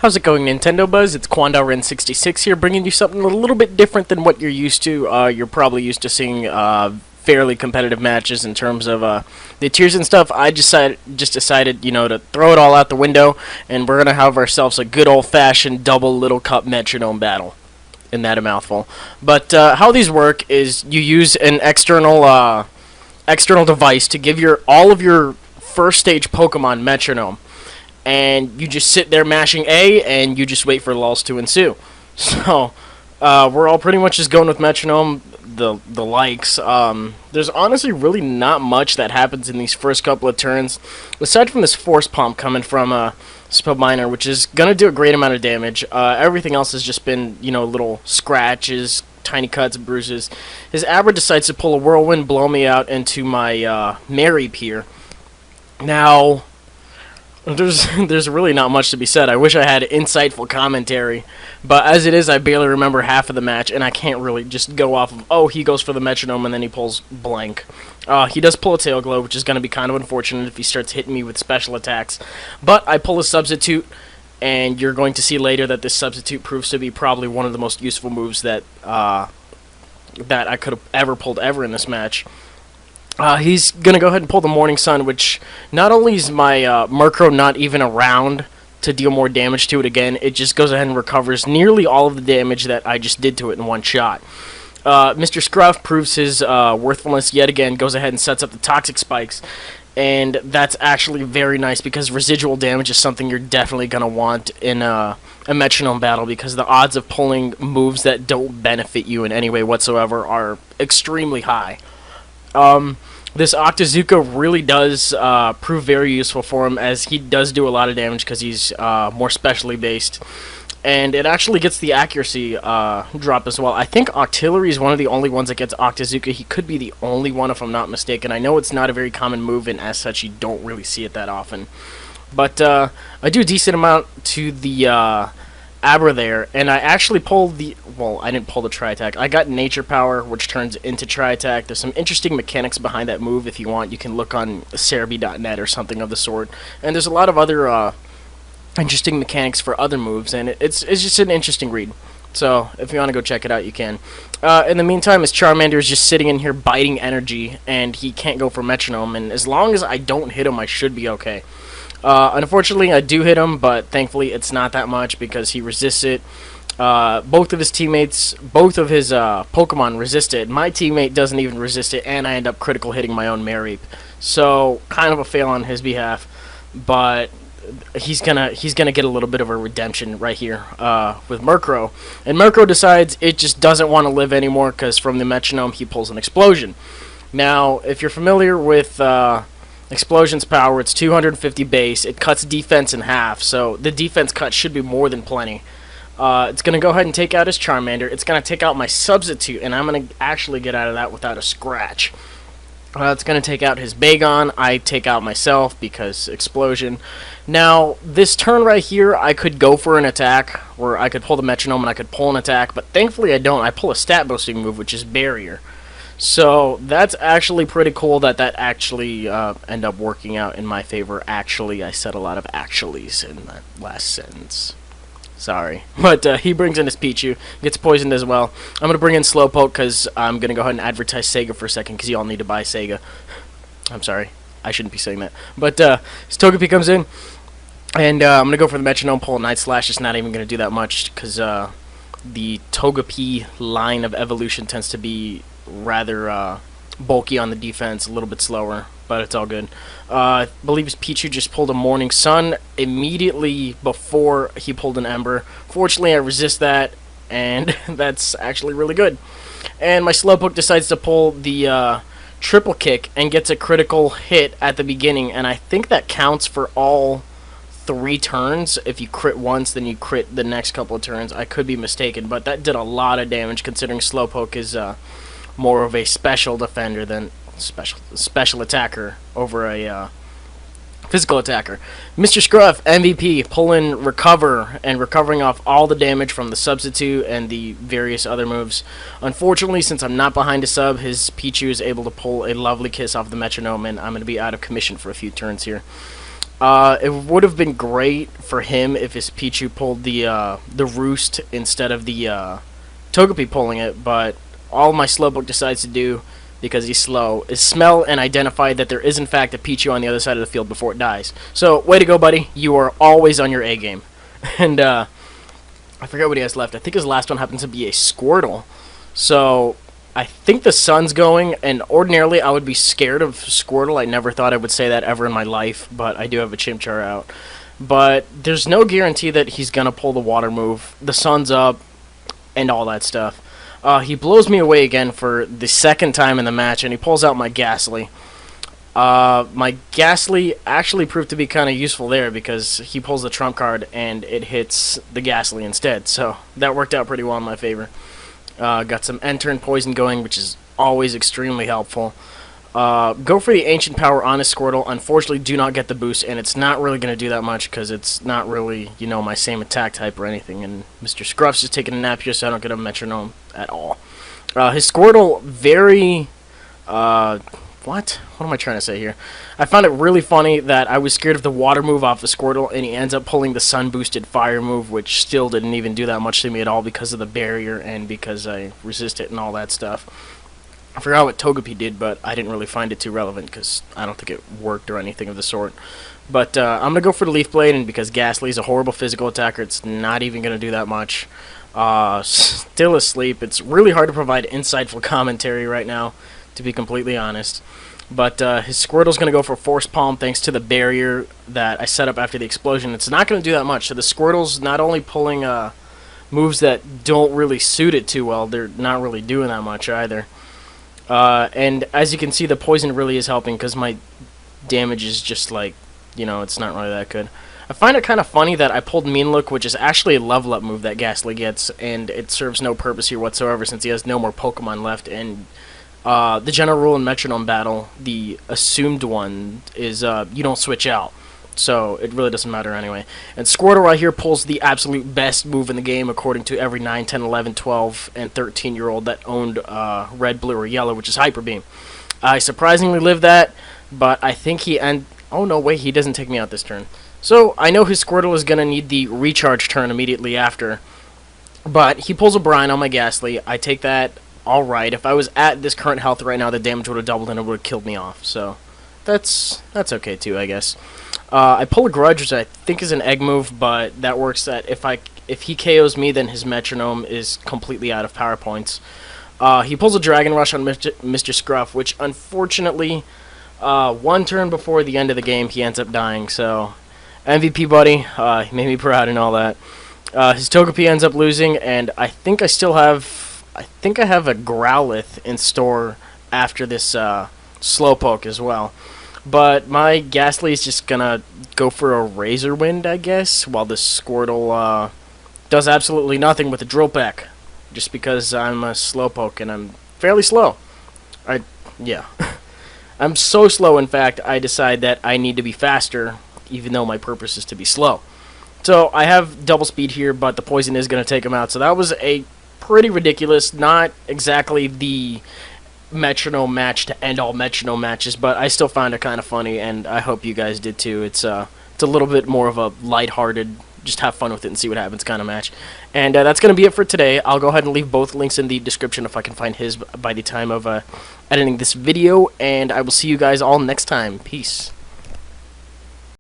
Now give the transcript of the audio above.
How's it going, Nintendo Buzz? It's KwandaoRen66 here, bringing you something a little bit different than what you're used to. You're probably used to seeing fairly competitive matches in terms of the tiers and stuff. I just decided, to throw it all out the window, and we're gonna have ourselves a good old-fashioned Double Little Cup Metronome battle. In that a mouthful. But how these work is you use an external device to give all of your first stage Pokemon metronome. And you just sit there mashing A, and you just wait for lulls to ensue. So, we're all pretty much just going with metronome, the likes. There's honestly really not much that happens in these first couple of turns, aside from this force pump coming from Spellbiner, which is going to do a great amount of damage. Everything else has just been, little scratches, tiny cuts, bruises. His Abra decides to pull a Whirlwind, blow me out into my Mary Pier. Now, there's really not much to be said. I wish I had insightful commentary, but as it is, I barely remember half of the match, and I can't really just go off of, oh, he goes for the metronome, and then he pulls blank. He does pull a Tail Glow, which is going to be kind of unfortunate if he starts hitting me with special attacks, but I pull a Substitute, and you're going to see later that this Substitute proves to be probably one of the most useful moves that I could have ever pulled in this match. He's going to go ahead and pull the Morning Sun, which not only is my Murkrow not even around to deal more damage to it again, it just goes ahead and recovers nearly all of the damage that I just did to it in one shot. Mr. Scruff proves his worthfulness yet again, goes ahead and sets up the Toxic Spikes, and that's actually very nice because residual damage is something you're definitely going to want in a Metronome battle because the odds of pulling moves that don't benefit you in any way whatsoever are extremely high. This Octazooka really does prove very useful for him, as he does do a lot of damage because he's more specially based. And it actually gets the accuracy drop as well. I think Octillery is one of the only ones that gets Octazooka. He could be the only one if I'm not mistaken. I know it's not a very common move, and as such you don't really see it that often. But I do a decent amount to the Abra there, and I actually pulled I didn't pull the Tri-Attack. I got Nature Power, which turns into Tri-Attack. There's some interesting mechanics behind that move. If you want, you can look on Cerebi.net or something of the sort. And there's a lot of other interesting mechanics for other moves, and it's just an interesting read. So if you want to go check it out, you can. In the meantime, his Charmander is just sitting in here biting energy, and he can't go for Metronome, and as long as I don't hit him, I should be okay. Unfortunately, I do hit him, but thankfully it's not that much because he resists it. Both of his Pokemon resist it. My teammate doesn't even resist it, and I end up critical hitting my own Mareep. So, kind of a fail on his behalf, but he's gonna get a little bit of a redemption right here with Murkrow. And Murkrow decides it just doesn't want to live anymore because from the Metronome he pulls an Explosion. Now, if you're familiar with Explosion's power, it's 250 base. It cuts defense in half, so the defense cut should be more than plenty. It's going to go ahead and take out his Charmander. It's going to take out my Substitute, and I'm going to actually get out of that without a scratch. It's going to take out his Bagon. I take out myself because Explosion. Now, this turn right here, I could go for an attack, where I could pull the Metronome and I could pull an attack, but thankfully I don't. I pull a stat-boosting move, which is Barrier. So that's actually pretty cool that actually end up working out in my favor. Actually, I said a lot of actuallys in that last sentence. Sorry. But he brings in his Pichu, gets poisoned as well. I'm going to bring in Slowpoke because I'm going to go ahead and advertise Sega for a second because you all need to buy Sega. I'm sorry. I shouldn't be saying that. But his Togepi comes in, and I'm going to go for the Metronome, pull a Night Slash. It's not even going to do that much because the Togepi line of evolution tends to be rather bulky on the defense, a little bit slower, but it's all good. I believe his Pichu just pulled a Morning Sun immediately before he pulled an Ember. Fortunately, I resist that, and that's actually really good. And my Slowpoke decides to pull the Triple Kick and gets a critical hit at the beginning, and I think that counts for all 3 turns. If you crit once, then you crit the next couple of turns. I could be mistaken, but that did a lot of damage considering Slowpoke is more of a special defender than special attacker over a physical attacker. Mr. Scruff, MVP, pulling Recover and recovering off all the damage from the Substitute and the various other moves. Unfortunately, since I'm not behind a sub, his Pichu is able to pull a lovely kiss off the Metronome, and I'm going to be out of commission for a few turns here. It would have been great for him if his Pichu pulled the roost instead of the Togepi pulling it, but all my Slowpoke decides to do, because he's slow, is smell and identify that there is in fact a Pichu on the other side of the field before it dies. So, way to go, buddy. You are always on your A game. And I forgot what he has left. I think his last one happens to be a Squirtle. So, I think the sun's going, and ordinarily I would be scared of Squirtle. I never thought I would say that ever in my life, but I do have a Chimchar out. But there's no guarantee that he's going to pull the water move. The sun's up, and all that stuff. He blows me away again for the second time in the match, and he pulls out my Ghastly. My Ghastly actually proved to be kind of useful there, because he pulls the trump card, and it hits the Ghastly instead. So that worked out pretty well in my favor. Got some N-turn poison going, which is always extremely helpful. Go for the Ancient Power on his Squirtle. Unfortunately, do not get the boost, and it's not really going to do that much because it's not really, you know, my same attack type or anything. And Mr. Scruff's just taking a nap here, so I don't get a Metronome at all. His Squirtle, very... What am I trying to say here? I found it really funny that I was scared of the water move off the Squirtle, and he ends up pulling the sun-boosted fire move, which still didn't even do that much to me at all because of the barrier and because I resist it and all that stuff. I forgot what Togepi did, but I didn't really find it too relevant because I don't think it worked or anything of the sort. But I'm going to go for the Leaf Blade, and because Ghastly is a horrible physical attacker, it's not even going to do that much. Still asleep. It's really hard to provide insightful commentary right now, to be completely honest. But his Squirtle's going to go for Force Palm thanks to the barrier that I set up after the explosion. It's not going to do that much. So the Squirtle's not only pulling moves that don't really suit it too well, they're not really doing that much either. And as you can see, the poison really is helping because my damage is just like, you know, it's not really that good. I find it kind of funny that I pulled Mean Look, which is actually a level up move that Ghastly gets, and it serves no purpose here whatsoever since he has no more Pokemon left. And the general rule in Metronome Battle, the assumed one, is you don't switch out. So it really doesn't matter anyway. And Squirtle right here pulls the absolute best move in the game according to every 9, 10, 11, 12, and 13-year-old that owned red, blue, or yellow, which is Hyper Beam. I surprisingly lived that, but I think he oh no, wait, he doesn't take me out this turn. So I know his Squirtle is going to need the recharge turn immediately after. But he pulls a Brine on my Ghastly. I take that alright. If I was at this current health right now, the damage would have doubled and it would have killed me off. So that's okay too, I guess. I pull a Grudge, which I think is an egg move, but that works that if he KOs me, then his Metronome is completely out of power points. He pulls a Dragon Rush on Mr. Scruff, which unfortunately, one turn before the end of the game, he ends up dying. So MVP, buddy. He made me proud and all that. His Togepi ends up losing, and I think I have a Growlithe in store after this Slowpoke as well. But my Ghastly is just gonna go for a Razor Wind, I guess, while this Squirtle does absolutely nothing with a Drill Peck, just because I'm a Slowpoke and I'm fairly slow. Yeah. I'm so slow, in fact, I decide that I need to be faster, even though my purpose is to be slow. So I have double speed here, but the poison is going to take him out. So that was a pretty ridiculous, not exactly the Metronome match to end all Metronome matches, but I still found it kind of funny, and I hope you guys did too. It's a little bit more of a lighthearted, just have fun with it and see what happens kind of match. And that's going to be it for today. I'll go ahead and leave both links in the description if I can find his by the time of editing this video, and I will see you guys all next time. Peace.